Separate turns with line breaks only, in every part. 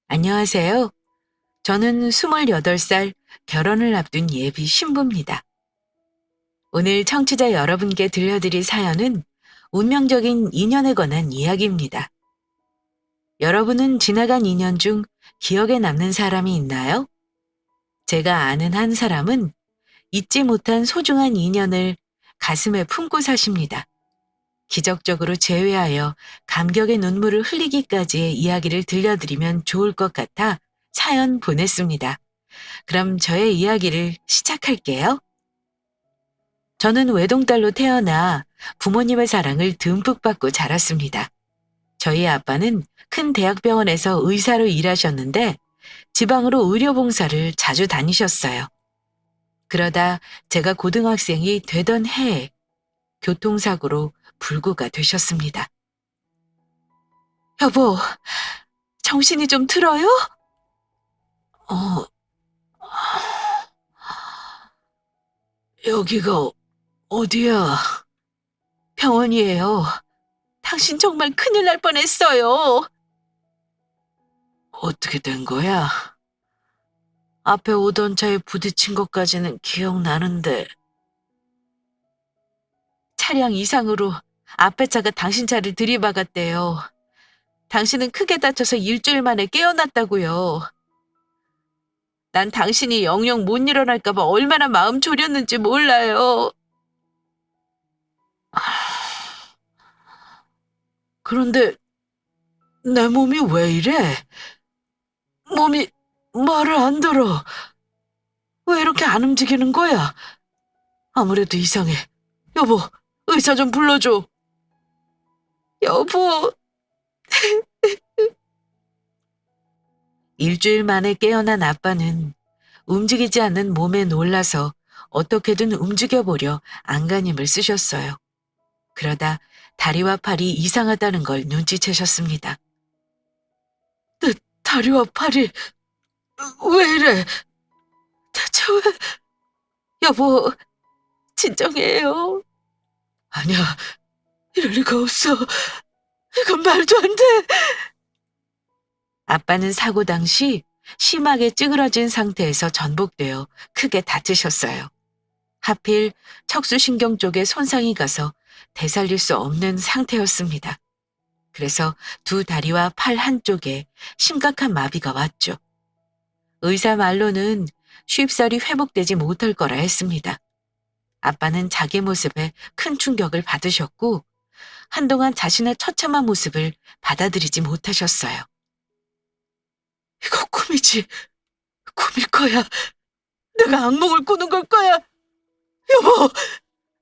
안녕하세요. 저는 28살 결혼을 앞둔 예비 신부입니다. 오늘 청취자 여러분께 들려드릴 사연은 운명적인 인연에 관한 이야기입니다. 여러분은 지나간 인연 중 기억에 남는 사람이 있나요? 제가 아는 한 사람은 잊지 못한 소중한 인연을 가슴에 품고 사십니다. 기적적으로 재회하여 감격의 눈물을 흘리기까지의 이야기를 들려드리면 좋을 것 같아 사연 보냈습니다. 그럼 저의 이야기를 시작할게요. 저는 외동딸로 태어나 부모님의 사랑을 듬뿍 받고 자랐습니다. 저희 아빠는 큰 대학병원에서 의사로 일하셨는데 지방으로 의료봉사를 자주 다니셨어요. 그러다 제가 고등학생이 되던 해에 교통사고로 불구가 되셨습니다. 여보, 정신이 좀 들어요? 어, 여기가 어디야? 병원이에요. 당신 정말 큰일 날 뻔했어요. 어떻게 된 거야? 앞에 오던 차에 부딪힌 것까지는 기억나는데. 차량 이상으로 앞에 차가 당신 차를 들이박았대요. 당신은 크게 다쳐서 일주일 만에 깨어났다고요. 난 당신이 영영 못 일어날까 봐 얼마나 마음 졸였는지 몰라요. 그런데 내 몸이 왜 이래? 몸이 말을 안 들어. 왜 이렇게 안 움직이는 거야? 아무래도 이상해. 여보, 의사 좀 불러줘. 여보. 일주일 만에 깨어난 아빠는 움직이지 않는 몸에 놀라서 어떻게든 움직여보려 안간힘을 쓰셨어요. 그러다 다리와 팔이 이상하다는 걸 눈치채셨습니다. 내 다리와 팔이 왜 이래? 대체 왜? 여보, 진정해요. 아니야, 이럴 리가 없어. 이건 말도 안 돼. 아빠는 사고 당시 심하게 찌그러진 상태에서 전복되어 크게 다치셨어요. 하필 척수신경 쪽에 손상이 가서 되살릴 수 없는 상태였습니다. 그래서 두 다리와 팔 한쪽에 심각한 마비가 왔죠. 의사 말로는 쉽사리 회복되지 못할 거라 했습니다. 아빠는 자기 모습에 큰 충격을 받으셨고 한동안 자신의 처참한 모습을 받아들이지 못하셨어요. 이거 꿈이지. 꿈일 거야. 내가 악몽을 꾸는 걸 거야. 여보,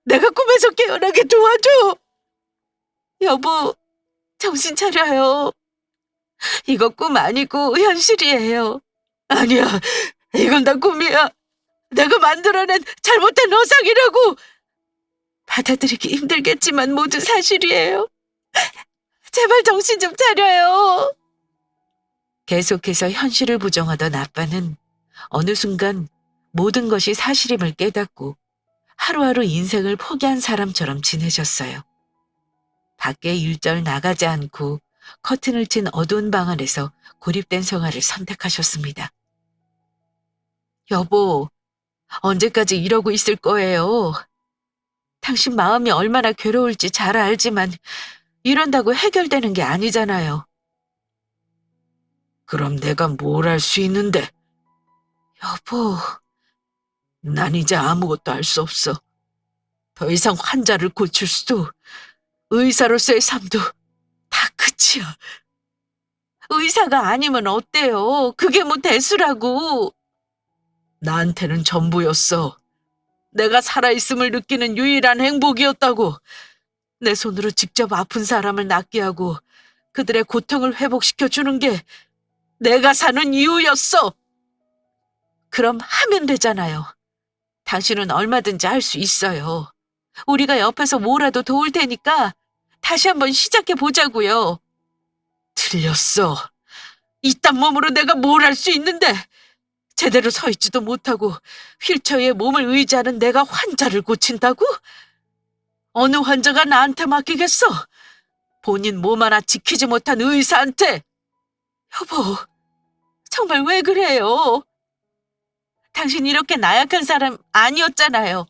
내가 꿈에서 깨어나게 도와줘. 여보, 정신 차려요. 이거 꿈 아니고 현실이에요. 아니야, 이건 다 꿈이야. 내가 만들어낸 잘못된 어상이라고. 받아들이기 힘들겠지만 모두 사실이에요. 제발 정신 좀 차려요. 계속해서 현실을 부정하던 아빠는 어느 순간 모든 것이 사실임을 깨닫고 하루하루 인생을 포기한 사람처럼 지내셨어요. 밖에 일절 나가지 않고 커튼을 친 어두운 방 안에서 고립된 생활을 선택하셨습니다. 여보, 언제까지 이러고 있을 거예요? 당신 마음이 얼마나 괴로울지 잘 알지만 이런다고 해결되는 게 아니잖아요. 그럼 내가 뭘 할 수 있는데? 여보, 난 이제 아무것도 할 수 없어. 더 이상 환자를 고칠 수도 의사로서의 삶도 다 끝이야. 의사가 아니면 어때요? 그게 뭐 대수라고. 나한테는 전부였어. 내가 살아있음을 느끼는 유일한 행복이었다고. 내 손으로 직접 아픈 사람을 낫게 하고 그들의 고통을 회복시켜 주는 게 내가 사는 이유였어. 그럼 하면 되잖아요. 당신은 얼마든지 할 수 있어요. 우리가 옆에서 뭐라도 도울 테니까 다시 한번 시작해 보자고요. 틀렸어. 이딴 몸으로 내가 뭘 할 수 있는데. 제대로 서 있지도 못하고 휠체어에 몸을 의지하는 내가 환자를 고친다고? 어느 환자가 나한테 맡기겠어? 본인 몸 하나 지키지 못한 의사한테. 여보, 정말 왜 그래요? 당신 이렇게 나약한 사람 아니었잖아요.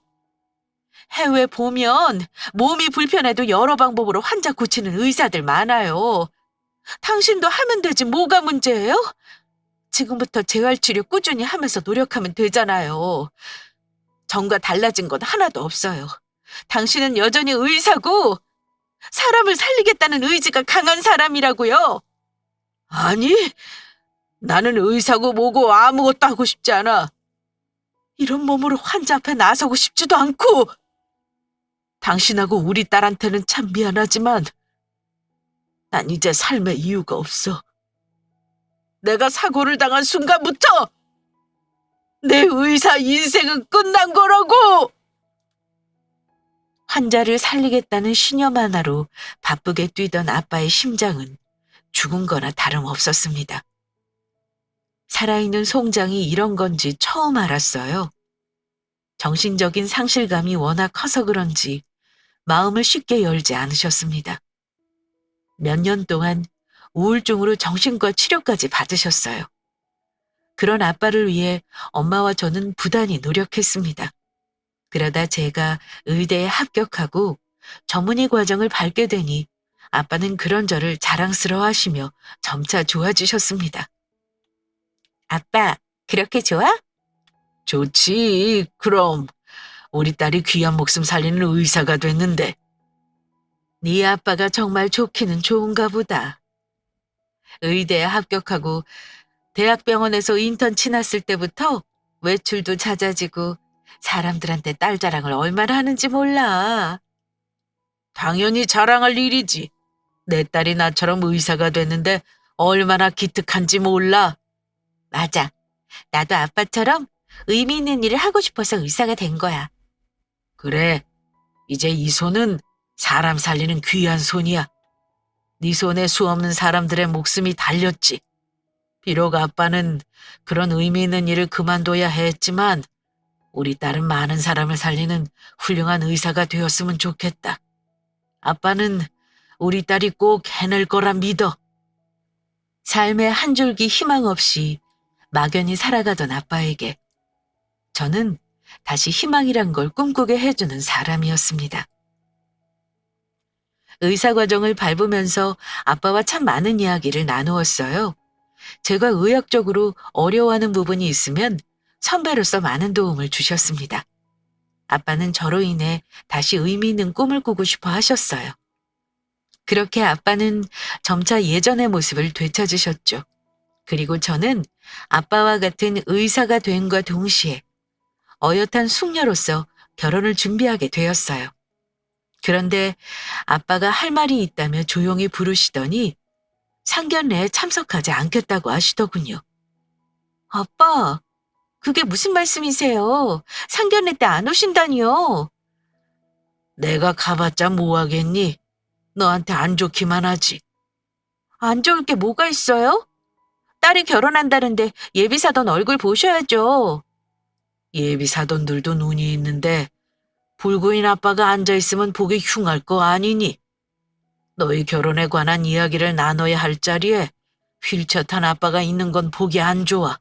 해외 보면 몸이 불편해도 여러 방법으로 환자 고치는 의사들 많아요. 당신도 하면 되지 뭐가 문제예요? 지금부터 재활치료 꾸준히 하면서 노력하면 되잖아요. 전과 달라진 건 하나도 없어요. 당신은 여전히 의사고 사람을 살리겠다는 의지가 강한 사람이라고요. 아니, 나는 의사고 뭐고 아무것도 하고 싶지 않아. 이런 몸으로 환자 앞에 나서고 싶지도 않고. 당신하고 우리 딸한테는 참 미안하지만 난 이제 삶에 이유가 없어. 내가 사고를 당한 순간부터 내 의사 인생은 끝난 거라고! 환자를 살리겠다는 신념 하나로 바쁘게 뛰던 아빠의 심장은 죽은 거나 다름없었습니다. 살아있는 송장이 이런 건지 처음 알았어요. 정신적인 상실감이 워낙 커서 그런지 마음을 쉽게 열지 않으셨습니다. 몇 년 동안 우울증으로 정신과 치료까지 받으셨어요. 그런 아빠를 위해 엄마와 저는 부단히 노력했습니다. 그러다 제가 의대에 합격하고 전문의 과정을 밟게 되니 아빠는 그런 저를 자랑스러워하시며 점차 좋아지셨습니다. 아빠, 그렇게 좋아? 좋지. 그럼 우리 딸이 귀한 목숨 살리는 의사가 됐는데 네 아빠가 정말 좋기는 좋은가 보다. 의대에 합격하고 대학병원에서 인턴 지났을 때부터 외출도 잦아지고 사람들한테 딸 자랑을 얼마나 하는지 몰라. 당연히 자랑할 일이지. 내 딸이 나처럼 의사가 됐는데 얼마나 기특한지 몰라. 맞아. 나도 아빠처럼 의미 있는 일을 하고 싶어서 의사가 된 거야. 그래. 이제 이 손은 사람 살리는 귀한 손이야. 네 손에 수없는 사람들의 목숨이 달렸지. 비록 아빠는 그런 의미 있는 일을 그만둬야 했지만 우리 딸은 많은 사람을 살리는 훌륭한 의사가 되었으면 좋겠다. 아빠는 우리 딸이 꼭 해낼 거라 믿어. 삶의 한 줄기 희망 없이 막연히 살아가던 아빠에게 저는 다시 희망이란 걸 꿈꾸게 해주는 사람이었습니다. 의사 과정을 밟으면서 아빠와 참 많은 이야기를 나누었어요. 제가 의학적으로 어려워하는 부분이 있으면 선배로서 많은 도움을 주셨습니다. 아빠는 저로 인해 다시 의미 있는 꿈을 꾸고 싶어 하셨어요. 그렇게 아빠는 점차 예전의 모습을 되찾으셨죠. 그리고 저는 아빠와 같은 의사가 됨과 동시에 어엿한 숙녀로서 결혼을 준비하게 되었어요. 그런데 아빠가 할 말이 있다며 조용히 부르시더니 상견례에 참석하지 않겠다고 하시더군요. 아빠, 그게 무슨 말씀이세요? 상견례 때 안 오신다니요? 내가 가봤자 뭐 하겠니? 너한테 안 좋기만 하지. 안 좋을 게 뭐가 있어요? 딸이 결혼한다는데 예비사돈 얼굴 보셔야죠. 예비사돈들도 눈이 있는데 불구인 아빠가 앉아있으면 보기 흉할 거 아니니? 너희 결혼에 관한 이야기를 나눠야 할 자리에 휠체어 탄 아빠가 있는 건 보기 안 좋아.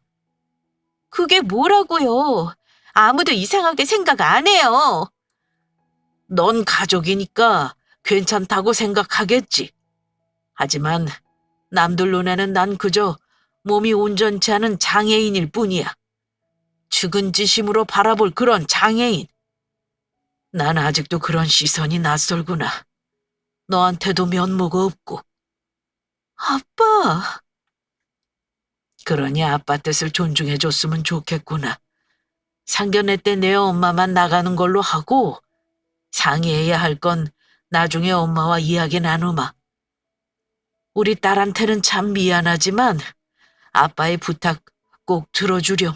그게 뭐라고요? 아무도 이상하게 생각 안 해요. 넌 가족이니까 괜찮다고 생각하겠지. 하지만 남들 눈에는 난 그저 몸이 온전치 않은 장애인일 뿐이야. 측은지심으로 바라볼 그런 장애인. 난 아직도 그런 시선이 낯설구나. 너한테도 면모가 없고. 아빠. 그러니 아빠 뜻을 존중해줬으면 좋겠구나. 상견례 때 내 엄마만 나가는 걸로 하고 상의해야 할 건 나중에 엄마와 이야기 나누마. 우리 딸한테는 참 미안하지만 아빠의 부탁 꼭 들어주렴.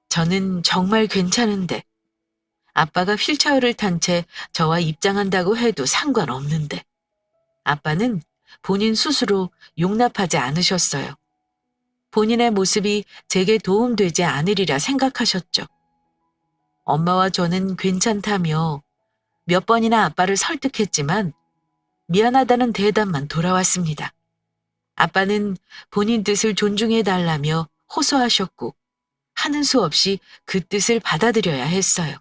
저는 정말 괜찮은데 아빠가 휠체어를 탄 채 저와 입장한다고 해도 상관없는데 아빠는 본인 스스로 용납하지 않으셨어요. 본인의 모습이 제게 도움되지 않으리라 생각하셨죠. 엄마와 저는 괜찮다며 몇 번이나 아빠를 설득했지만 미안하다는 대답만 돌아왔습니다. 아빠는 본인 뜻을 존중해달라며 호소하셨고 하는 수 없이 그 뜻을 받아들여야 했어요.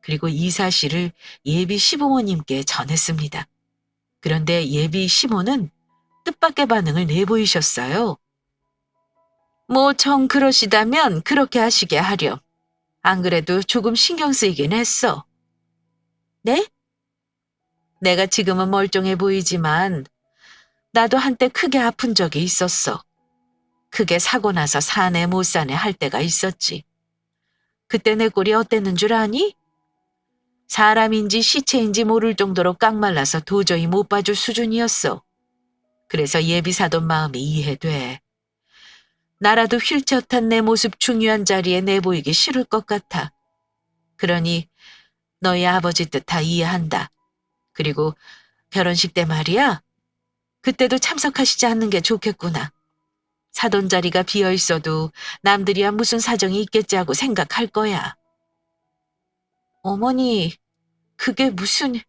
그리고 이 사실을 예비 시부모님께 전했습니다. 그런데 예비 시모는 뜻밖의 반응을 내보이셨어요. 뭐 정 그러시다면 그렇게 하시게 하렴. 안 그래도 조금 신경 쓰이긴 했어. 네? 내가 지금은 멀쩡해 보이지만 나도 한때 크게 아픈 적이 있었어. 크게 사고 나서 사네 못 사네 할 때가 있었지. 그때 내 꼴이 어땠는 줄 아니? 사람인지 시체인지 모를 정도로 깡말라서 도저히 못 봐줄 수준이었어. 그래서 예비 사돈 마음이 이해돼. 나라도 휠체어 탄 내 모습 중요한 자리에 내보이기 싫을 것 같아. 그러니 너희 아버지 뜻 다 이해한다. 그리고 결혼식 때 말이야. 그때도 참석하시지 않는 게 좋겠구나. 사돈 자리가 비어 있어도 남들이야 무슨 사정이 있겠지 하고 생각할 거야. 어머니, 그게 무슨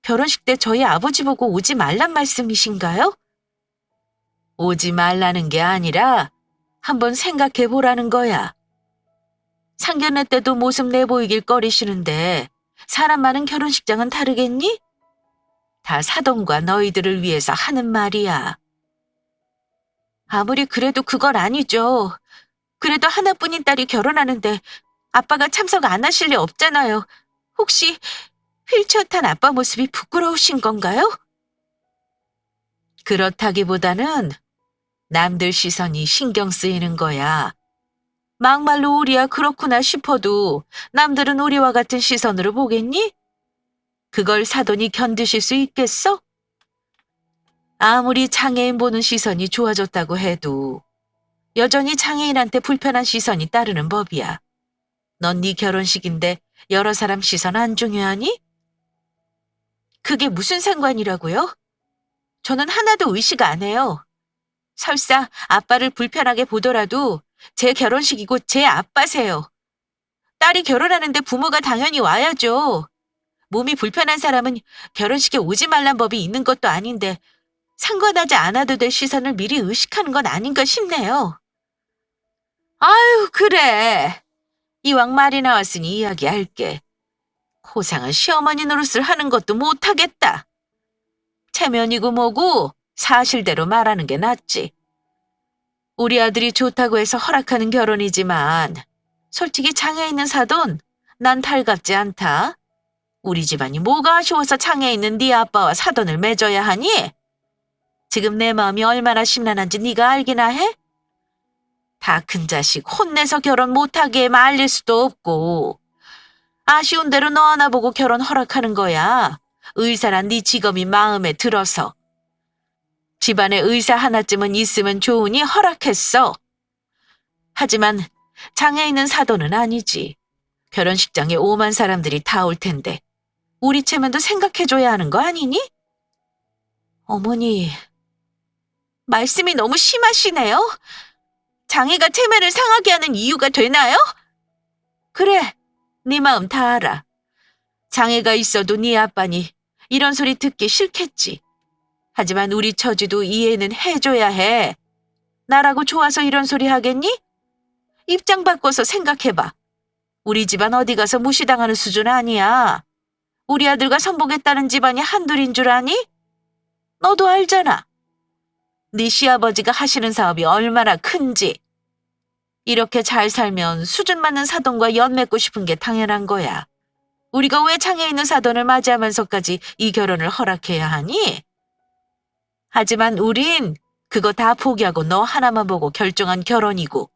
결혼식 때 저희 아버지 보고 오지 말란 말씀이신가요? 오지 말라는 게 아니라 한번 생각해 보라는 거야. 상견례 때도 모습 내보이길 꺼리시는데 사람 많은 결혼식장은 다르겠니? 다 사돈과 너희들을 위해서 하는 말이야. 아무리 그래도 그건 아니죠. 그래도 하나뿐인 딸이 결혼하는데 아빠가 참석 안 하실 리 없잖아요. 혹시 휠체어 탄 아빠 모습이 부끄러우신 건가요? 그렇다기보다는 남들 시선이 신경 쓰이는 거야. 막말로 우리야 그렇구나 싶어도 남들은 우리와 같은 시선으로 보겠니? 그걸 사돈이 견디실 수 있겠어? 아무리 장애인 보는 시선이 좋아졌다고 해도 여전히 장애인한테 불편한 시선이 따르는 법이야. 넌 네 결혼식인데 여러 사람 시선 안 중요하니? 그게 무슨 상관이라고요? 저는 하나도 의식 안 해요. 설사 아빠를 불편하게 보더라도 제 결혼식이고 제 아빠세요. 딸이 결혼하는데 부모가 당연히 와야죠. 몸이 불편한 사람은 결혼식에 오지 말란 법이 있는 것도 아닌데 상관하지 않아도 될 시선을 미리 의식하는 건 아닌가 싶네요. 아유, 그래. 이왕 말이 나왔으니 이야기할게. 호상은 시어머니 노릇을 하는 것도 못하겠다. 체면이고 뭐고 사실대로 말하는 게 낫지. 우리 아들이 좋다고 해서 허락하는 결혼이지만 솔직히 장애 있는 사돈 난 달갑지 않다. 우리 집안이 뭐가 아쉬워서 장애 있는 네 아빠와 사돈을 맺어야 하니? 지금 내 마음이 얼마나 심란한지 네가 알기나 해? 다 큰 자식 혼내서 결혼 못하게 말릴 수도 없고 아쉬운 대로 너 하나 보고 결혼 허락하는 거야. 의사란 네 직업이 마음에 들어서. 집안에 의사 하나쯤은 있으면 좋으니 허락했어. 하지만 장애 있는 사돈은 아니지. 결혼식장에 오만 사람들이 다 올 텐데 우리 체면도 생각해줘야 하는 거 아니니? 어머니, 말씀이 너무 심하시네요. 장애가 체면을 상하게 하는 이유가 되나요? 그래, 네 마음 다 알아. 장애가 있어도 네 아빠니 이런 소리 듣기 싫겠지. 하지만 우리 처지도 이해는 해줘야 해. 나라고 좋아서 이런 소리 하겠니? 입장 바꿔서 생각해봐. 우리 집안 어디 가서 무시당하는 수준 아니야. 우리 아들과 선보겠다는 집안이 한둘인 줄 아니? 너도 알잖아. 네 시아버지가 하시는 사업이 얼마나 큰지. 이렇게 잘 살면 수준 맞는 사돈과 연 맺고 싶은 게 당연한 거야. 우리가 왜 장애 있는 사돈을 맞이하면서까지 이 결혼을 허락해야 하니? 하지만 우린 그거 다 포기하고 너 하나만 보고 결정한 결혼이고.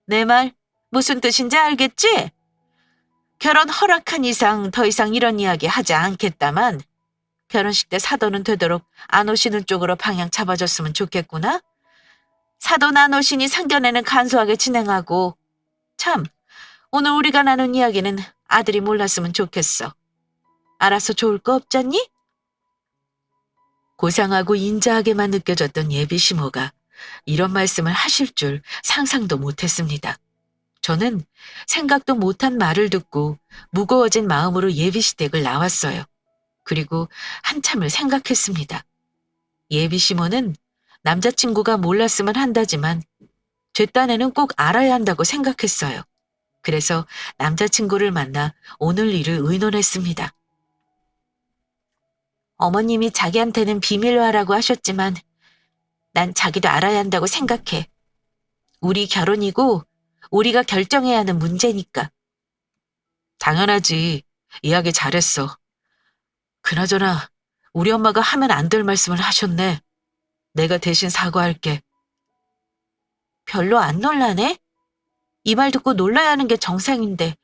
내 말 무슨 뜻인지 알겠지? 결혼 허락한 이상 더 이상 이런 이야기 하지 않겠다만 결혼식 때 사돈은 되도록 안 오시는 쪽으로 방향 잡아줬으면 좋겠구나. 사돈 안 오시니 상견례는 간소하게 진행하고. 참, 오늘 우리가 나눈 이야기는 아들이 몰랐으면 좋겠어. 알아서 좋을 거 없잖니? 고상하고 인자하게만 느껴졌던 예비 시모가 이런 말씀을 하실 줄 상상도 못했습니다. 저는 생각도 못한 말을 듣고 무거워진 마음으로 예비 시댁을 나왔어요. 그리고 한참을 생각했습니다. 예비 시모는 남자친구가 몰랐으면 한다지만 제 딴에는 꼭 알아야 한다고 생각했어요. 그래서 남자친구를 만나 오늘 일을 의논했습니다. 어머님이 자기한테는 비밀로 하라고 하셨지만 난 자기도 알아야 한다고 생각해. 우리 결혼이고 우리가 결정해야 하는 문제니까. 당연하지. 이야기 잘했어. 그나저나 우리 엄마가 하면 안 될 말씀을 하셨네. 내가 대신 사과할게. 별로 안 놀라네? 이 말 듣고 놀라야 하는 게 정상인데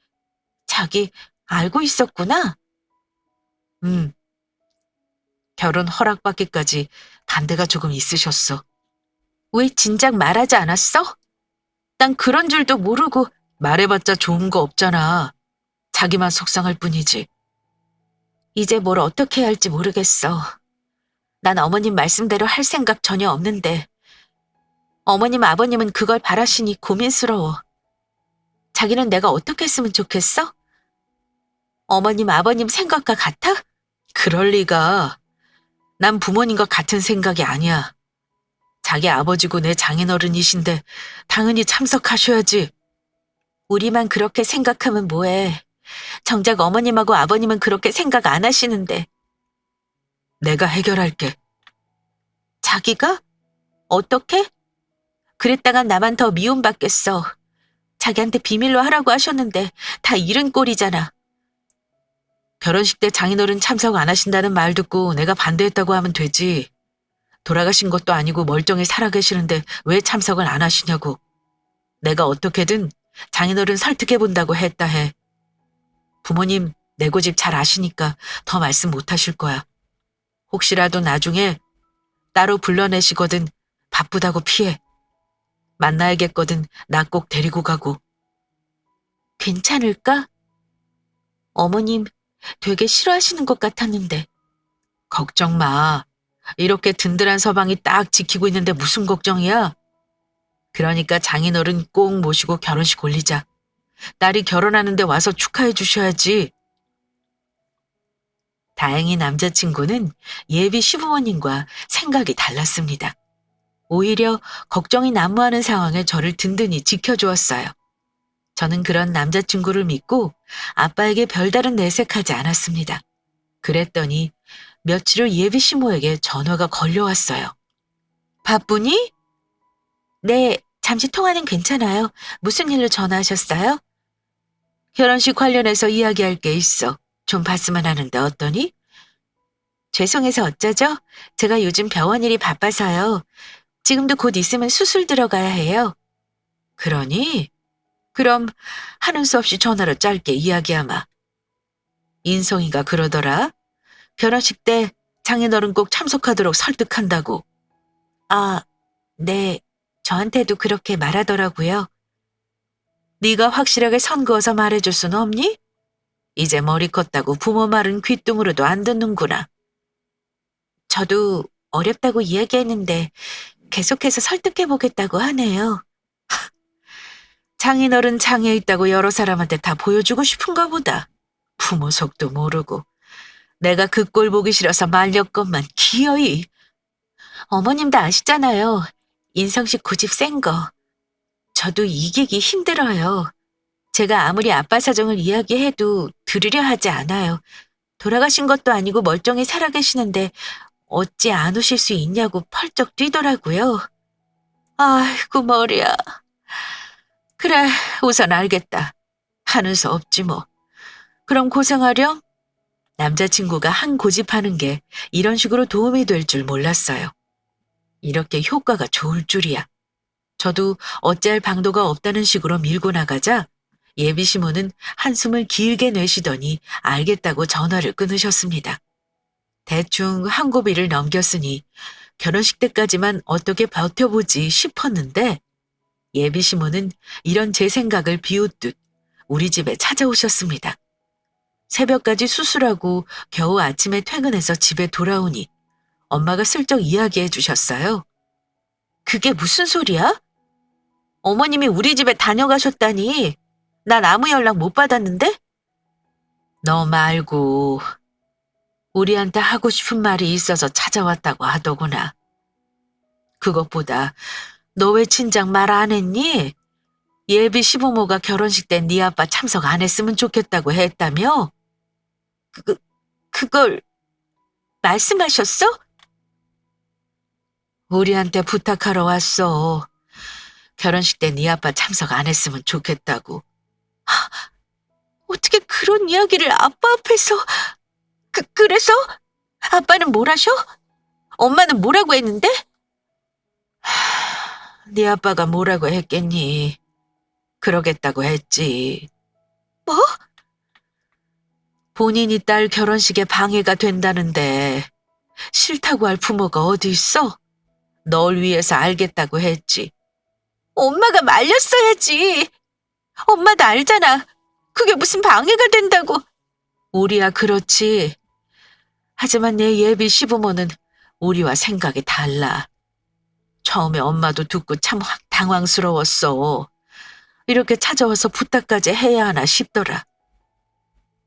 자기 알고 있었구나? 음, 결혼 허락받기까지 반대가 조금 있으셨어. 왜 진작 말하지 않았어? 난 그런 줄도 모르고. 말해봤자 좋은 거 없잖아. 자기만 속상할 뿐이지. 이제 뭘 어떻게 해야 할지 모르겠어. 난 어머님 말씀대로 할 생각 전혀 없는데 어머님 아버님은 그걸 바라시니 고민스러워. 자기는 내가 어떻게 했으면 좋겠어? 어머님 아버님 생각과 같아? 그럴 리가. 난 부모님과 같은 생각이 아니야. 자기 아버지고 내 장인어른이신데 당연히 참석하셔야지. 우리만 그렇게 생각하면 뭐해. 정작 어머님하고 아버님은 그렇게 생각 안 하시는데. 내가 해결할게. 자기가? 어떻게? 그랬다간 나만 더 미움받겠어. 자기한테 비밀로 하라고 하셨는데 다 잃은 꼴이잖아. 결혼식 때 장인어른 참석 안 하신다는 말 듣고 내가 반대했다고 하면 되지. 돌아가신 것도 아니고 멀쩡히 살아계시는데 왜 참석을 안 하시냐고. 내가 어떻게든 장인어른 설득해본다고 했다 해. 부모님 내 고집 잘 아시니까 더 말씀 못 하실 거야. 혹시라도 나중에 따로 불러내시거든 바쁘다고 피해. 만나야겠거든 나 꼭 데리고 가고. 괜찮을까? 어머님 되게 싫어하시는 것 같았는데. 걱정 마. 이렇게 든든한 서방이 딱 지키고 있는데 무슨 걱정이야? 그러니까 장인어른 꼭 모시고 결혼식 올리자. 딸이 결혼하는데 와서 축하해 주셔야지. 다행히 남자친구는 예비 시부모님과 생각이 달랐습니다. 오히려 걱정이 난무하는 상황에 저를 든든히 지켜주었어요. 저는 그런 남자친구를 믿고 아빠에게 별다른 내색하지 않았습니다. 그랬더니 며칠 후 예비 시모에게 전화가 걸려왔어요. 바쁘니? 네, 잠시 통화는 괜찮아요. 무슨 일로 전화하셨어요? 결혼식 관련해서 이야기할 게 있어. 좀 봤으면 하는데 어떠니? 죄송해서 어쩌죠? 제가 요즘 병원 일이 바빠서요. 지금도 곧 있으면 수술 들어가야 해요. 그러니? 그럼 하는 수 없이 전화로 짧게 이야기하마. 인성이가 그러더라. 결혼식 때 장인어른 꼭 참석하도록 설득한다고. 아, 네. 저한테도 그렇게 말하더라고요. 네가 확실하게 선 그어서 말해줄 순 없니? 이제 머리 컸다고 부모 말은 귓등으로도 안 듣는구나. 저도 어렵다고 이야기했는데 계속해서 설득해보겠다고 하네요. 장인어른 장애 있다고 여러 사람한테 다 보여주고 싶은가 보다. 부모 속도 모르고. 내가 그 꼴 보기 싫어서 말렸건만 기어이. 어머님도 아시잖아요. 인성씨 고집 센 거. 저도 이기기 힘들어요. 제가 아무리 아빠 사정을 이야기해도 들으려 하지 않아요. 돌아가신 것도 아니고 멀쩡히 살아계시는데 어찌 안 오실 수 있냐고 펄쩍 뛰더라고요. 아이고 머리야. 그래, 우선 알겠다. 하는 수 없지 뭐. 그럼 고생하렴? 남자친구가 한 고집하는 게 이런 식으로 도움이 될 줄 몰랐어요. 이렇게 효과가 좋을 줄이야. 저도 어찌할 방도가 없다는 식으로 밀고 나가자 예비 시모는 한숨을 길게 내쉬더니 알겠다고 전화를 끊으셨습니다. 대충 한 고비를 넘겼으니 결혼식 때까지만 어떻게 버텨보지 싶었는데 예비 시모는 이런 제 생각을 비웃듯 우리 집에 찾아오셨습니다. 새벽까지 수술하고 겨우 아침에 퇴근해서 집에 돌아오니 엄마가 슬쩍 이야기해 주셨어요. 그게 무슨 소리야? 어머님이 우리 집에 다녀가셨다니. 난 아무 연락 못 받았는데? 너 말고 우리한테 하고 싶은 말이 있어서 찾아왔다고 하더구나. 그것보다 너 왜 진작 말 안 했니? 예비 시부모가 결혼식 때 네 아빠 참석 안 했으면 좋겠다고 했다며? 그, 그걸 말씀하셨어? 우리한테 부탁하러 왔어. 결혼식 때 네 아빠 참석 안 했으면 좋겠다고. 어떻게 그런 이야기를 아빠 앞에서... 그래서? 아빠는 뭘 하셔? 엄마는 뭐라고 했는데? 네 아빠가 뭐라고 했겠니? 그러겠다고 했지. 뭐? 본인이 딸 결혼식에 방해가 된다는데 싫다고 할 부모가 어디 있어? 널 위해서 알겠다고 했지. 엄마가 말렸어야지. 엄마도 알잖아. 그게 무슨 방해가 된다고. 우리야 그렇지. 하지만 내 예비 시부모는 우리와 생각이 달라. 처음에 엄마도 듣고 참 당황스러웠어. 이렇게 찾아와서 부탁까지 해야 하나 싶더라.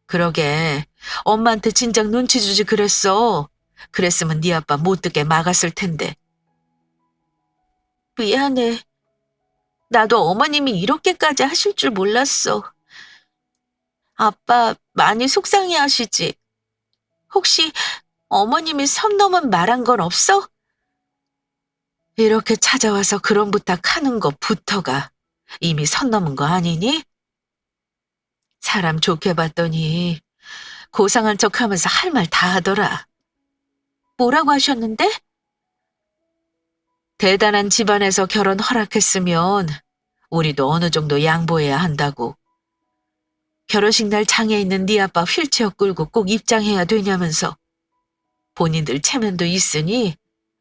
그러게 엄마한테 진작 눈치 주지 그랬어. 그랬으면 네 아빠 못 듣게 막았을 텐데. 미안해. 나도 어머님이 이렇게까지 하실 줄 몰랐어. 아빠 많이 속상해 하시지. 혹시 어머님이 선 넘은 말한 건 없어? 이렇게 찾아와서 그런 부탁하는 것부터가 이미 선 넘은 거 아니니? 사람 좋게 봤더니 고상한 척하면서 할 말 다 하더라. 뭐라고 하셨는데? 대단한 집안에서 결혼 허락했으면 우리도 어느 정도 양보해야 한다고. 결혼식 날 장에 있는 네 아빠 휠체어 끌고 꼭 입장해야 되냐면서. 본인들 체면도 있으니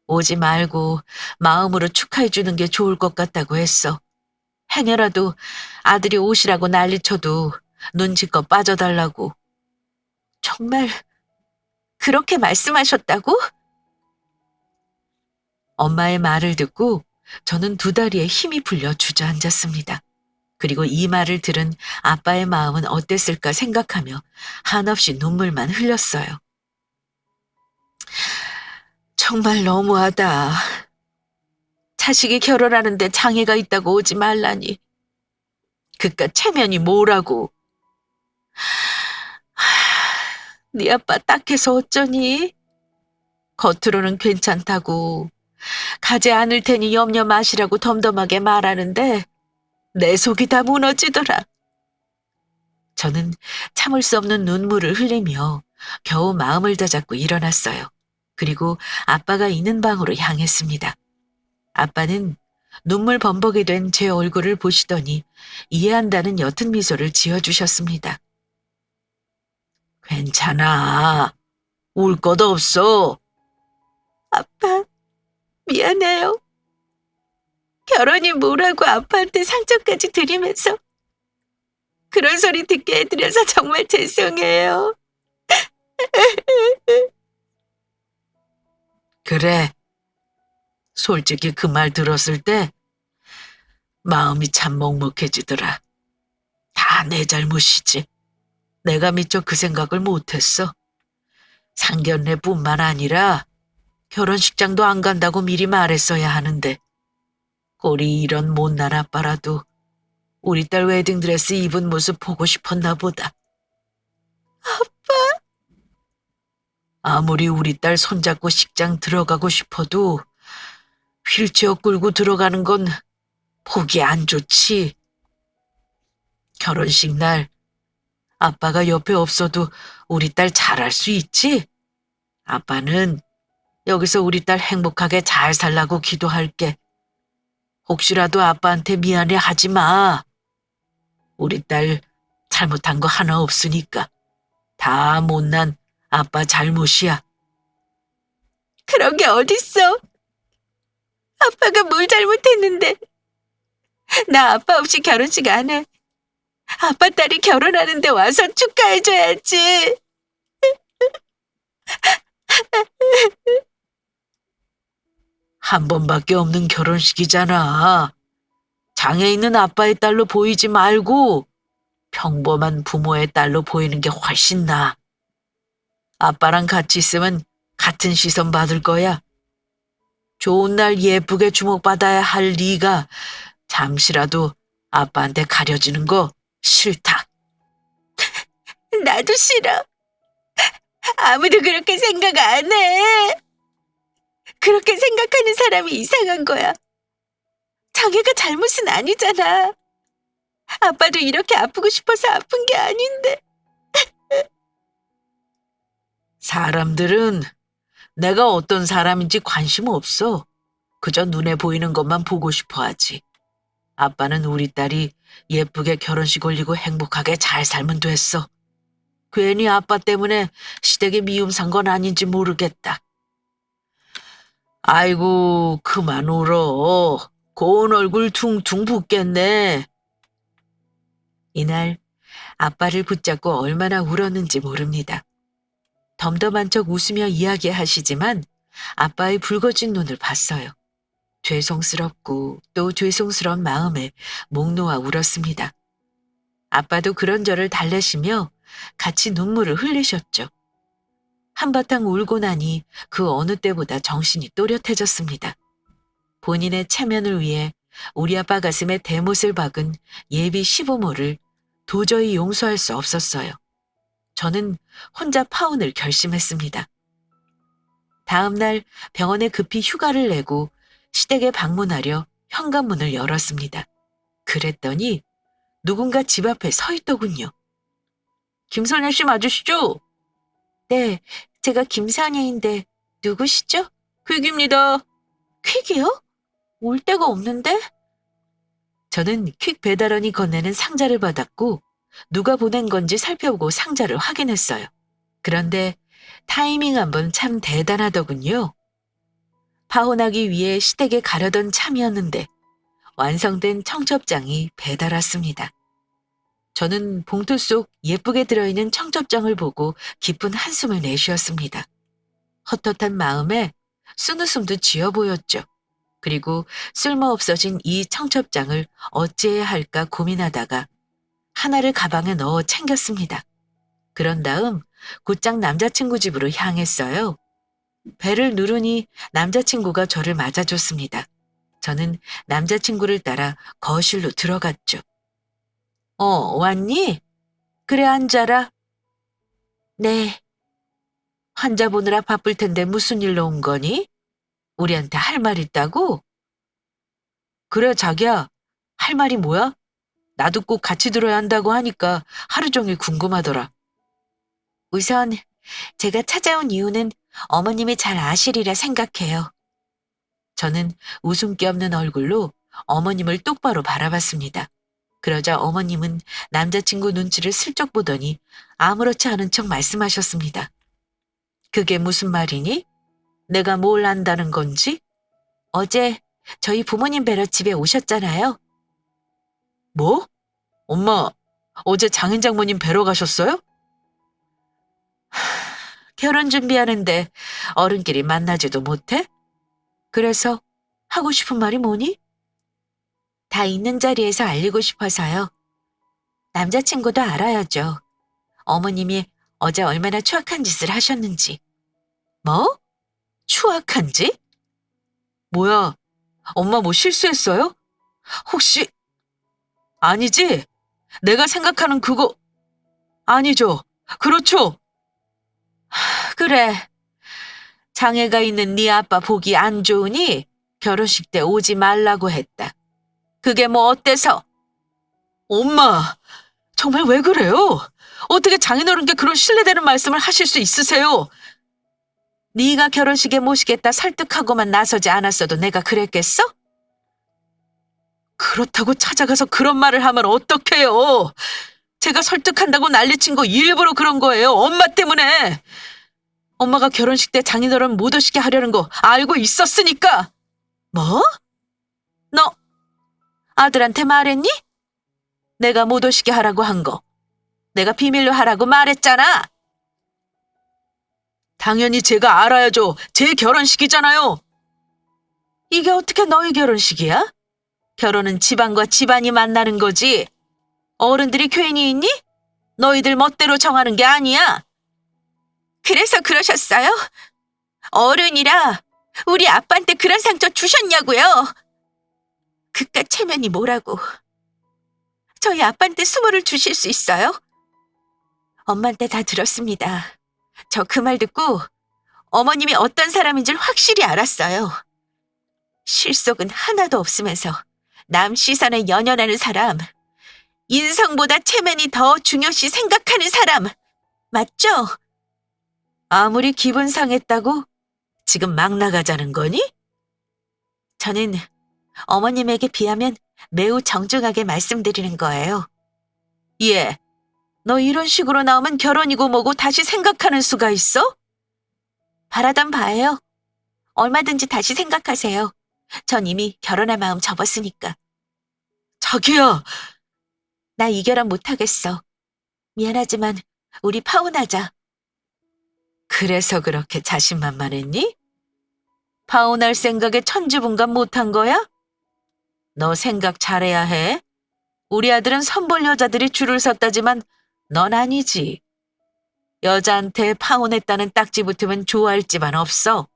오지 말고 마음으로 축하해 주는 게 좋을 것 같다고 했어. 행여라도 아들이 오시라고 난리쳐도 눈치껏 빠져달라고. 정말 그렇게 말씀하셨다고? 엄마의 말을 듣고 저는 두 다리에 힘이 풀려 주저앉았습니다. 그리고 이 말을 들은 아빠의 마음은 어땠을까 생각하며 한없이 눈물만 흘렸어요. 정말 너무하다. 자식이 결혼하는데 장애가 있다고 오지 말라니. 그깟 체면이 뭐라고. 네 아빠 딱해서 어쩌니? 겉으로는 괜찮다고 가지 않을 테니 염려 마시라고 덤덤하게 말하는데 내 속이 다 무너지더라. 저는 참을 수 없는 눈물을 흘리며 겨우 마음을 다잡고 일어났어요. 그리고 아빠가 있는 방으로 향했습니다. 아빠는 눈물 범벅이 된 제 얼굴을 보시더니 이해한다는 옅은 미소를 지어주셨습니다. 괜찮아. 울 것 없어. 아빠, 미안해요. 결혼이 뭐라고 아빠한테 상처까지 드리면서 그런 소리 듣게 해드려서 정말 죄송해요. 그래. 솔직히 그 말 들었을 때 마음이 참 먹먹해지더라. 다 내 잘못이지. 내가 미처 그 생각을 못했어. 상견례뿐만 아니라 결혼식장도 안 간다고 미리 말했어야 하는데 꼴이 이런 못난 아빠라도 우리 딸 웨딩드레스 입은 모습 보고 싶었나 보다. 아무리 우리 딸 손잡고 식장 들어가고 싶어도 휠체어 끌고 들어가는 건 보기 안 좋지. 결혼식 날 아빠가 옆에 없어도 우리 딸 잘할 수 있지? 아빠는 여기서 우리 딸 행복하게 잘 살라고 기도할게. 혹시라도 아빠한테 미안해 하지 마. 우리 딸 잘못한 거 하나 없으니까. 다 못난 아빠 잘못이야. 그런 게 어딨어? 아빠가 뭘 잘못했는데. 나 아빠 없이 결혼식 안 해. 아빠 딸이 결혼하는데 와서 축하해줘야지. 한 번밖에 없는 결혼식이잖아. 장애 있는 아빠의 딸로 보이지 말고 평범한 부모의 딸로 보이는 게 훨씬 나아. 아빠랑 같이 있으면 같은 시선 받을 거야. 좋은 날 예쁘게 주목받아야 할 네가 잠시라도 아빠한테 가려지는 거 싫다.
나도 싫어. 아무도 그렇게 생각 안 해. 그렇게 생각하는 사람이 이상한 거야. 장애가 잘못은 아니잖아. 아빠도 이렇게 아프고 싶어서 아픈 게 아닌데.
사람들은 내가 어떤 사람인지 관심 없어. 그저 눈에 보이는 것만 보고 싶어 하지. 아빠는 우리 딸이 예쁘게 결혼식 올리고 행복하게 잘 살면 됐어. 괜히 아빠 때문에 시댁에 미움 산 건 아닌지 모르겠다. 아이고, 그만 울어. 고운 얼굴 퉁퉁 붓겠네. 이날 아빠를 붙잡고 얼마나 울었는지 모릅니다. 덤덤한 척 웃으며 이야기하시지만 아빠의 붉어진 눈을 봤어요. 죄송스럽고 또 죄송스러운 마음에 목 놓아 울었습니다. 아빠도 그런 저를 달래시며 같이 눈물을 흘리셨죠. 한바탕 울고 나니 그 어느 때보다 정신이 또렷해졌습니다. 본인의 체면을 위해 우리 아빠 가슴에 대못을 박은 예비 시부모를 도저히 용서할 수 없었어요. 저는 혼자 파혼을 결심했습니다. 다음 날 병원에 급히 휴가를 내고 시댁에 방문하려 현관문을 열었습니다. 그랬더니 누군가 집 앞에 서 있더군요. 김선혜 씨 맞으시죠?
네, 제가 김선혜인데 누구시죠?
퀵입니다.
퀵이요? 올 데가 없는데?
저는 퀵 배달원이 건네는 상자를 받았고 누가 보낸 건지 살펴보고 상자를 확인했어요. 그런데 타이밍 한번 참 대단하더군요. 파혼하기 위해 시댁에 가려던 참이었는데 완성된 청첩장이 배달 왔습니다. 저는 봉투 속 예쁘게 들어있는 청첩장을 보고 기쁜 한숨을 내쉬었습니다. 헛헛한 마음에 쓴웃음도 지어 보였죠. 그리고 쓸모없어진 이 청첩장을 어찌해야 할까 고민하다가 하나를 가방에 넣어 챙겼습니다. 그런 다음 곧장 남자친구 집으로 향했어요. 배를 누르니 남자친구가 저를 맞아줬습니다. 저는 남자친구를 따라 거실로 들어갔죠. 왔니? 그래, 앉아라.
네,
환자 보느라 바쁠 텐데 무슨 일로 온 거니? 우리한테 할 말 있다고? 그래, 자기야. 할 말이 뭐야? 나도 꼭 같이 들어야 한다고 하니까 하루 종일 궁금하더라.
우선 제가 찾아온 이유는 어머님이 잘 아시리라 생각해요.
저는 웃음기 없는 얼굴로 어머님을 똑바로 바라봤습니다. 그러자 어머님은 남자친구 눈치를 슬쩍 보더니 아무렇지 않은 척 말씀하셨습니다. 그게 무슨 말이니? 내가 뭘 안다는 건지?
어제 저희 부모님 뵈러 집에 오셨잖아요.
뭐? 엄마, 어제 장인 장모님 뵈러 가셨어요? 결혼 준비하는데 어른끼리 만나지도 못해? 그래서 하고 싶은 말이 뭐니?
다 있는 자리에서 알리고 싶어서요. 남자친구도 알아야죠. 어머님이 어제 얼마나 추악한 짓을 하셨는지.
뭐? 추악한지? 뭐야, 엄마 뭐 실수했어요? 혹시, 아니지? 내가 생각하는 그거, 아니죠? 그렇죠? 그래. 장애가 있는 네 아빠 보기 안 좋으니 결혼식 때 오지 말라고 했다. 그게 뭐 어때서? 엄마, 정말 왜 그래요? 어떻게 장인어른께 그런 신뢰되는 말씀을 하실 수 있으세요? 네가 결혼식에 모시겠다 설득하고만 나서지 않았어도 내가 그랬겠어? 그렇다고 찾아가서 그런 말을 하면 어떡해요? 제가 설득한다고 난리친 거 일부러 그런 거예요. 엄마 때문에. 엄마가 결혼식 때 장인어른 못 오시게 하려는 거 알고 있었으니까. 뭐? 너 아들한테 말했니? 내가 못 오시게 하라고 한 거. 내가 비밀로 하라고 말했잖아. 당연히 제가 알아야죠. 제 결혼식이잖아요. 이게 어떻게 너희 결혼식이야? 결혼은 집안과 집안이 만나는 거지. 어른들이 괜히 있니? 너희들 멋대로 정하는 게 아니야.
그래서 그러셨어요? 어른이라 우리 아빠한테 그런 상처 주셨냐고요? 그깟 체면이 뭐라고. 저희 아빠한테 수모를 주실 수 있어요? 엄마한테 다 들었습니다. 저 그 말 듣고 어머님이 어떤 사람인 줄 확실히 알았어요. 실속은 하나도 없으면서 남 시선에 연연하는 사람, 인성보다 체면이 더 중요시 생각하는 사람, 맞죠? 아무리 기분 상했다고 지금 막 나가자는 거니? 저는 어머님에게 비하면 매우 정중하게 말씀드리는 거예요. 예, 너 이런 식으로 나오면 결혼이고 뭐고 다시 생각하는 수가 있어? 바라던 바예요. 얼마든지 다시 생각하세요. 전 이미 결혼할 마음 접었으니까. 자기야! 나 이 결혼 못하겠어. 미안하지만 우리 파혼하자. 그래서 그렇게 자신만만했니? 파혼할 생각에 천지분간 못한 거야? 너 생각 잘해야 해. 우리 아들은 선볼 여자들이 줄을 섰다지만 넌 아니지. 여자한테 파혼했다는 딱지 붙으면 좋아할 집안 없어.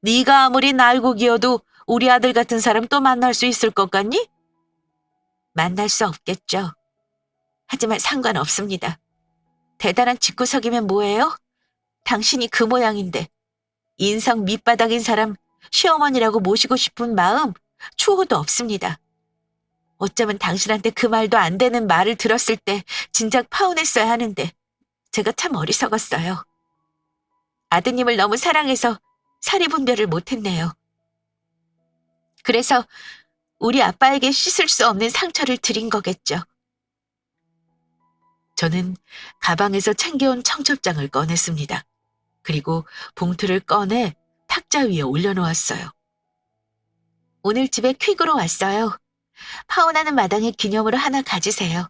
네가 아무리 날고 기어도 우리 아들 같은 사람 또 만날 수 있을 것 같니? 만날 수 없겠죠. 하지만 상관없습니다. 대단한 집구석이면 뭐예요? 당신이 그 모양인데 인성 밑바닥인 사람 시어머니라고 모시고 싶은 마음 추호도 없습니다. 어쩌면 당신한테 그 말도 안 되는 말을 들었을 때 진작 파혼했어야 하는데 제가 참 어리석었어요. 아드님을 너무 사랑해서 사리분별을 못했네요. 그래서 우리 아빠에게 씻을 수 없는 상처를 드린 거겠죠. 저는 가방에서 챙겨온 청첩장을 꺼냈습니다. 그리고 봉투를 꺼내 탁자 위에 올려놓았어요. 오늘 집에 퀵으로 왔어요. 파혼하는 마당에 기념으로 하나 가지세요.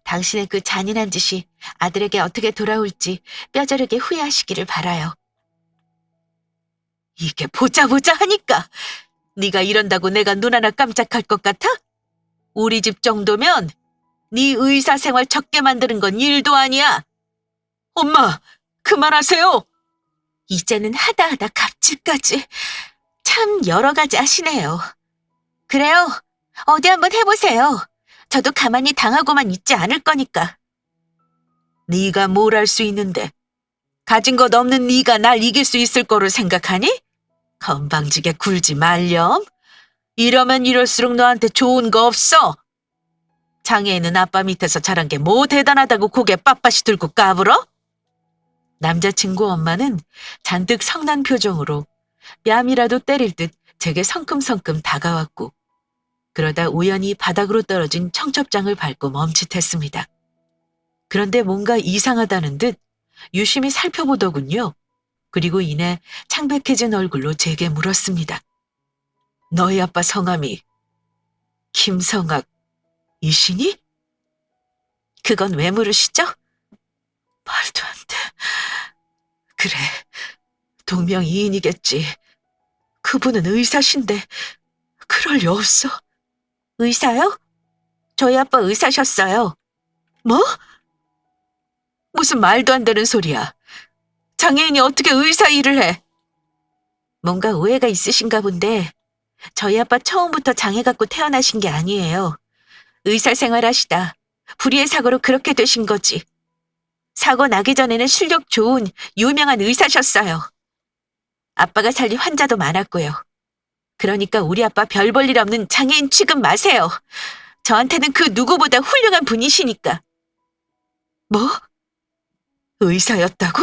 당신의 그 잔인한 짓이 아들에게 어떻게 돌아올지 뼈저리게 후회하시기를 바라요. 이게 보자 하니까 네가 이런다고 내가 눈 하나 깜짝할 것 같아? 우리 집 정도면 네 의사 생활 적게 만드는 건 일도 아니야. 엄마, 그만하세요. 이제는 하다 갑질까지. 참 여러 가지 하시네요. 그래요. 어디 한번 해보세요. 저도 가만히 당하고만 있지 않을 거니까. 네가 뭘 할 수 있는데 가진 것 없는 네가 날 이길 수 있을 거로 생각하니? 건방지게 굴지 말렴. 이러면 이럴수록 너한테 좋은 거 없어. 장애인은 아빠 밑에서 자란 게 뭐 대단하다고 고개 빳빳이 들고 까불어? 남자친구 엄마는 잔뜩 성난 표정으로 뺨이라도 때릴 듯 제게 성큼성큼 다가왔고 그러다 우연히 바닥으로 떨어진 청첩장을 밟고 멈칫했습니다. 그런데 뭔가 이상하다는 듯 유심히 살펴보더군요. 그리고 이내 창백해진 얼굴로 제게 물었습니다. 너희 아빠 성함이 김성학 이시니? 그건 왜 물으시죠? 말도 안 돼. 그래, 동명이인이겠지. 그분은 의사신데 그럴 리 없어. 의사요? 저희 아빠 의사셨어요. 뭐? 무슨 말도 안 되는 소리야. 장애인이 어떻게 의사 일을 해? 뭔가 오해가 있으신가 본데 저희 아빠 처음부터 장애 갖고 태어나신 게 아니에요. 의사 생활하시다 불의의 사고로 그렇게 되신 거지. 사고 나기 전에는 실력 좋은 유명한 의사셨어요. 아빠가 살린 환자도 많았고요. 그러니까 우리 아빠 별 볼 일 없는 장애인 취급 마세요. 저한테는 그 누구보다 훌륭한 분이시니까. 뭐? 의사였다고?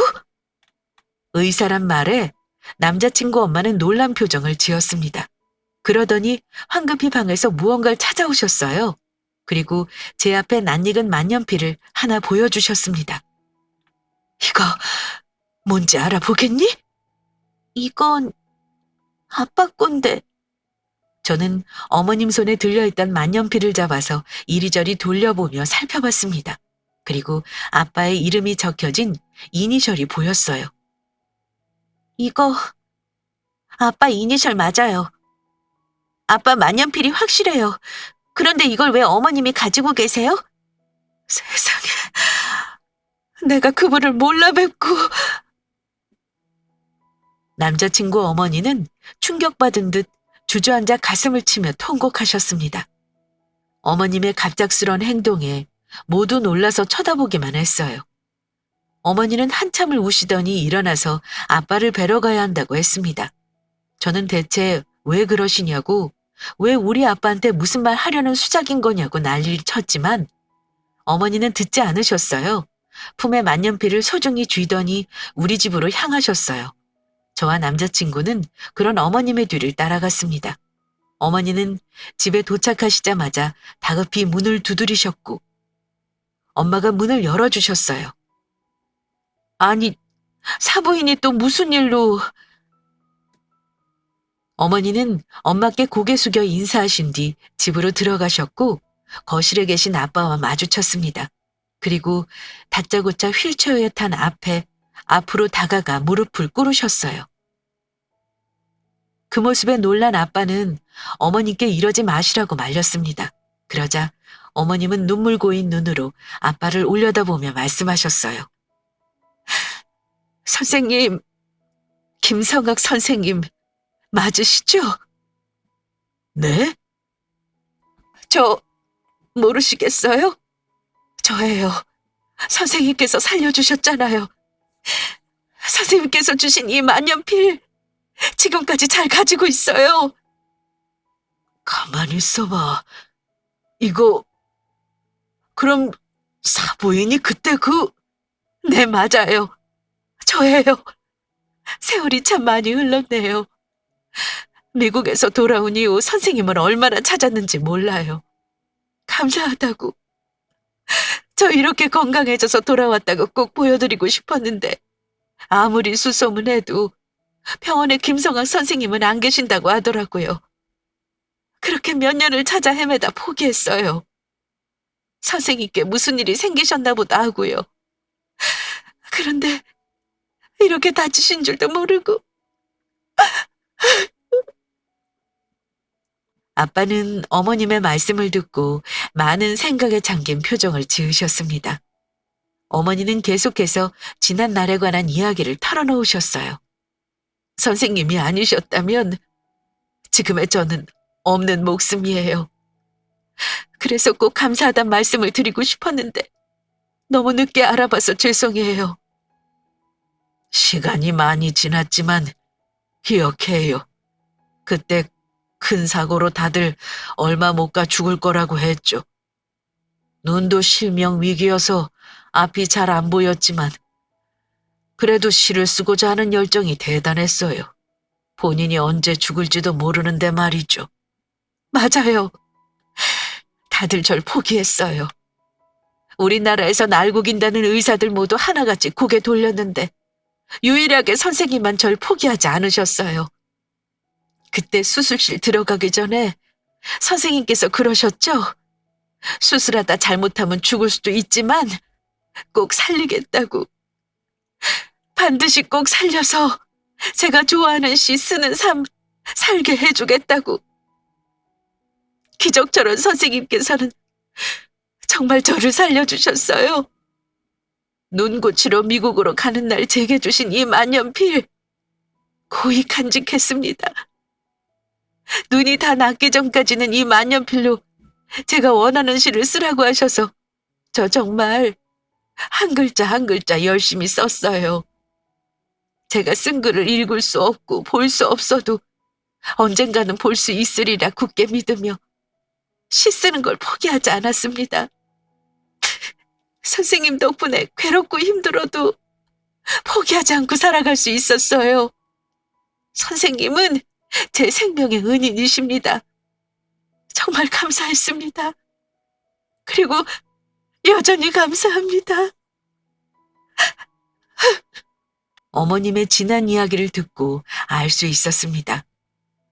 의사란 말에 남자친구 엄마는 놀란 표정을 지었습니다. 그러더니 황급히 방에서 무언가를 찾아오셨어요. 그리고 제 앞에 낯익은 만년필을 하나 보여주셨습니다. 이거 뭔지 알아보겠니? 이건 아빠 건데. 저는 어머님 손에 들려있던 만년필을 잡아서 이리저리 돌려보며 살펴봤습니다. 그리고 아빠의 이름이 적혀진 이니셜이 보였어요. 이거 아빠 이니셜 맞아요. 아빠 만년필이 확실해요. 그런데 이걸 왜 어머님이 가지고 계세요? 세상에, 내가 그분을 몰라 뵙고.
남자친구 어머니는 충격받은 듯 주저앉아 가슴을 치며 통곡하셨습니다. 어머님의 갑작스런 행동에 모두 놀라서 쳐다보기만 했어요. 어머니는 한참을 우시더니 일어나서 아빠를 뵈러 가야 한다고 했습니다. 저는 대체 왜 그러시냐고, 왜 우리 아빠한테 무슨 말 하려는 수작인 거냐고 난리를 쳤지만 어머니는 듣지 않으셨어요. 품에 만년필을 소중히 쥐더니 우리 집으로 향하셨어요. 저와 남자친구는 그런 어머님의 뒤를 따라갔습니다. 어머니는 집에 도착하시자마자 다급히 문을 두드리셨고 엄마가 문을 열어주셨어요. 아니, 사부인이 또 무슨 일로... 어머니는 엄마께 고개 숙여 인사하신 뒤 집으로 들어가셨고 거실에 계신 아빠와 마주쳤습니다. 그리고 다짜고짜 휠체어에 탄 앞으로 다가가 무릎을 꿇으셨어요. 그 모습에 놀란 아빠는 어머니께 이러지 마시라고 말렸습니다. 그러자 어머님은 눈물 고인 눈으로 아빠를 올려다보며 말씀하셨어요. 선생님, 김성학 선생님 맞으시죠? 네? 저 모르시겠어요? 저예요. 선생님께서 살려주셨잖아요. 선생님께서 주신 이 만년필 지금까지 잘 가지고 있어요. 가만히 있어봐. 이거 그럼 사부인이 그때 네, 맞아요. 저예요. 세월이 참 많이 흘렀네요. 미국에서 돌아온 이후 선생님을 얼마나 찾았는지 몰라요. 감사하다고. 저 이렇게 건강해져서 돌아왔다고 꼭 보여드리고 싶었는데 아무리 수소문해도 병원에 김성학 선생님은 안 계신다고 하더라고요. 그렇게 몇 년을 찾아 헤매다 포기했어요. 선생님께 무슨 일이 생기셨나 보다 하고요. 그런데 이렇게 다치신 줄도 모르고. 아빠는 어머님의 말씀을 듣고 많은 생각에 잠긴 표정을 지으셨습니다. 어머니는 계속해서 지난 날에 관한 이야기를 털어놓으셨어요. 선생님이 아니셨다면 지금의 저는 없는 목숨이에요. 그래서 꼭 감사하단 말씀을 드리고 싶었는데 너무 늦게 알아봐서 죄송해요. 시간이 많이 지났지만 기억해요. 그때 큰 사고로 다들 얼마 못 가 죽을 거라고 했죠. 눈도 실명 위기여서 앞이 잘 안 보였지만 그래도 시를 쓰고자 하는 열정이 대단했어요. 본인이 언제 죽을지도 모르는데 말이죠. 맞아요. 다들 절 포기했어요. 우리나라에서 날 구긴다는 의사들 모두 하나같이 고개 돌렸는데 유일하게 선생님만 절 포기하지 않으셨어요. 그때 수술실 들어가기 전에 선생님께서 그러셨죠? 수술하다 잘못하면 죽을 수도 있지만 꼭 살리겠다고. 반드시 꼭 살려서 제가 좋아하는 시 쓰는 삶 살게 해주겠다고. 기적처럼 선생님께서는 정말 저를 살려주셨어요. 눈 고치러 미국으로 가는 날 제게 주신 이 만년필 고이 간직했습니다. 눈이 다 낫기 전까지는 이 만년필로 제가 원하는 시를 쓰라고 하셔서 저 정말 한 글자 한 글자 열심히 썼어요. 제가 쓴 글을 읽을 수 없고 볼 수 없어도 언젠가는 볼 수 있으리라 굳게 믿으며 시 쓰는 걸 포기하지 않았습니다. 선생님 덕분에 괴롭고 힘들어도 포기하지 않고 살아갈 수 있었어요. 선생님은 제 생명의 은인이십니다. 정말 감사했습니다. 그리고 여전히 감사합니다. 어머님의 지난 이야기를 듣고 알 수 있었습니다.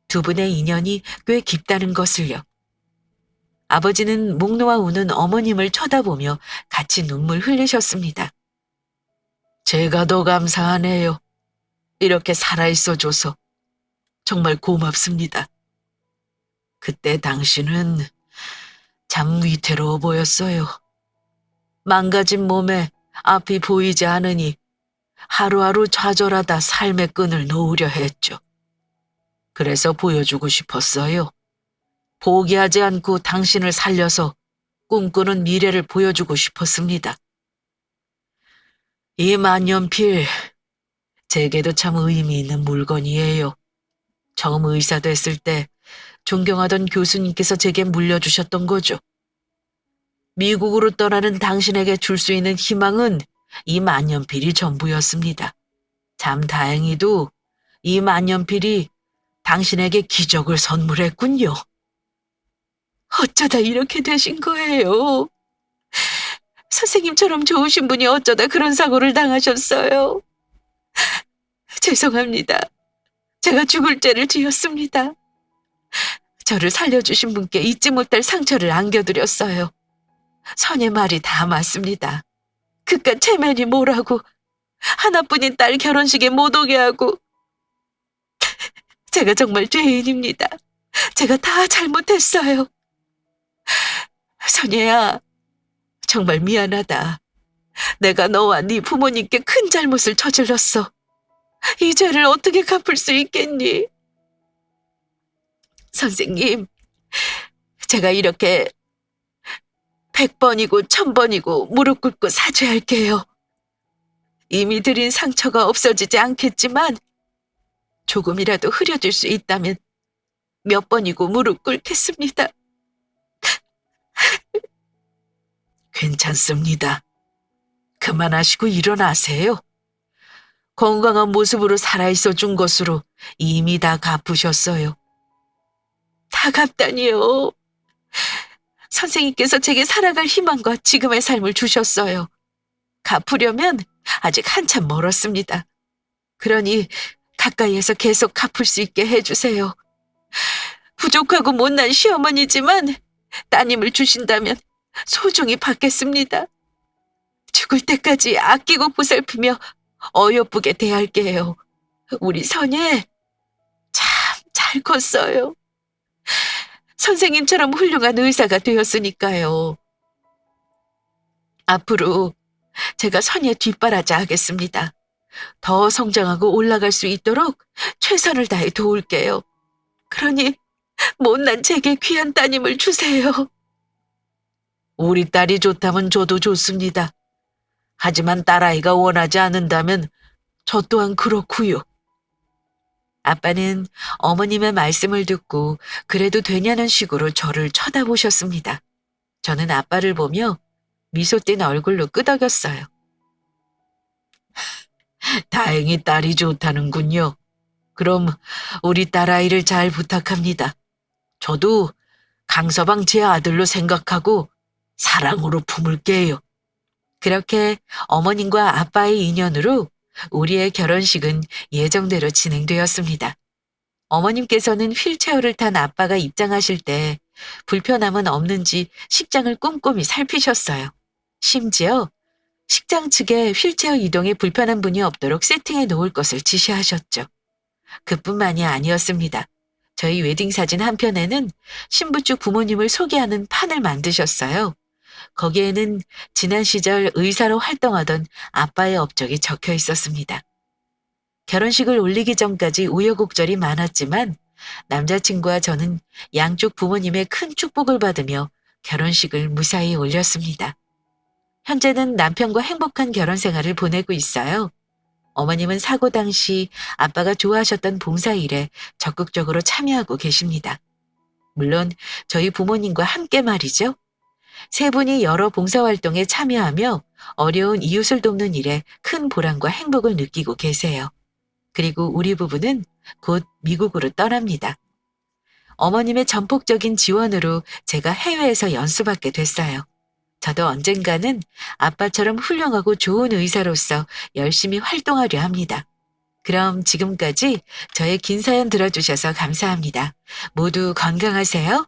두 분의 인연이 꽤 깊다는 것을요. 아버지는 목 놓아 우는 어머님을 쳐다보며 같이 눈물 흘리셨습니다. 제가 더 감사하네요. 이렇게 살아있어줘서 정말 고맙습니다. 그때 당신은 참 위태로워 보였어요. 망가진 몸에 앞이 보이지 않으니 하루하루 좌절하다 삶의 끈을 놓으려 했죠. 그래서 보여주고 싶었어요. 포기하지 않고 당신을 살려서 꿈꾸는 미래를 보여주고 싶었습니다. 이 만년필, 제게도 참 의미 있는 물건이에요. 처음 의사 됐을 때 존경하던 교수님께서 제게 물려주셨던 거죠. 미국으로 떠나는 당신에게 줄 수 있는 희망은 이 만년필이 전부였습니다. 참 다행히도 이 만년필이 당신에게 기적을 선물했군요. 어쩌다 이렇게 되신 거예요? 선생님처럼 좋으신 분이 어쩌다 그런 사고를 당하셨어요? 죄송합니다. 제가 죽을 죄를 지었습니다. 저를 살려주신 분께 잊지 못할 상처를 안겨드렸어요. 선의 말이 다 맞습니다. 그깟 체면이 뭐라고 하나뿐인 딸 결혼식에 못 오게 하고 제가 정말 죄인입니다. 제가 다 잘못했어요. 선예야, 정말 미안하다. 내가 너와 네 부모님께 큰 잘못을 저질렀어. 이 죄를 어떻게 갚을 수 있겠니? 선생님, 제가 이렇게 100번이고 1000번이고 무릎 꿇고 사죄할게요. 이미 드린 상처가 없어지지 않겠지만 조금이라도 흐려질 수 있다면 몇 번이고 무릎 꿇겠습니다. 괜찮습니다. 그만하시고 일어나세요. 건강한 모습으로 살아있어 준 것으로 이미 다 갚으셨어요. 다 갚다니요. 선생님께서 제게 살아갈 희망과 지금의 삶을 주셨어요. 갚으려면 아직 한참 멀었습니다. 그러니 가까이에서 계속 갚을 수 있게 해주세요. 부족하고 못난 시어머니지만 따님을 주신다면 소중히 받겠습니다. 죽을 때까지 아끼고 보살피며 어여쁘게 대할게요. 우리 선예 참 잘 컸어요. 선생님처럼 훌륭한 의사가 되었으니까요. 앞으로 제가 선예 뒷바라지 하겠습니다. 더 성장하고 올라갈 수 있도록 최선을 다해 도울게요. 그러니 못난 제게 귀한 따님을 주세요. 우리 딸이 좋다면 저도 좋습니다. 하지만 딸아이가 원하지 않는다면 저 또한 그렇고요. 아빠는 어머님의 말씀을 듣고 그래도 되냐는 식으로 저를 쳐다보셨습니다. 저는 아빠를 보며 미소 띤 얼굴로 끄덕였어요. 다행히 딸이 좋다는군요. 그럼 우리 딸아이를 잘 부탁합니다. 저도 강서방 제 아들로 생각하고 사랑으로 품을게요. 그렇게 어머님과 아빠의 인연으로 우리의 결혼식은 예정대로 진행되었습니다. 어머님께서는 휠체어를 탄 아빠가 입장하실 때 불편함은 없는지 식장을 꼼꼼히 살피셨어요. 심지어 식장 측에 휠체어 이동에 불편한 분이 없도록 세팅해 놓을 것을 지시하셨죠. 그뿐만이 아니었습니다. 저희 웨딩 사진 한편에는 신부 쪽 부모님을 소개하는 판을 만드셨어요. 거기에는 지난 시절 의사로 활동하던 아빠의 업적이 적혀 있었습니다. 결혼식을 올리기 전까지 우여곡절이 많았지만 남자친구와 저는 양쪽 부모님의 큰 축복을 받으며 결혼식을 무사히 올렸습니다. 현재는 남편과 행복한 결혼 생활을 보내고 있어요. 어머님은 사고 당시 아빠가 좋아하셨던 봉사일에 적극적으로 참여하고 계십니다. 물론 저희 부모님과 함께 말이죠. 세 분이 여러 봉사활동에 참여하며 어려운 이웃을 돕는 일에 큰 보람과 행복을 느끼고 계세요. 그리고 우리 부부는 곧 미국으로 떠납니다. 어머님의 전폭적인 지원으로 제가 해외에서 연수받게 됐어요. 저도 언젠가는 아빠처럼 훌륭하고 좋은 의사로서 열심히 활동하려 합니다. 그럼 지금까지 저의 긴 사연 들어주셔서 감사합니다. 모두 건강하세요.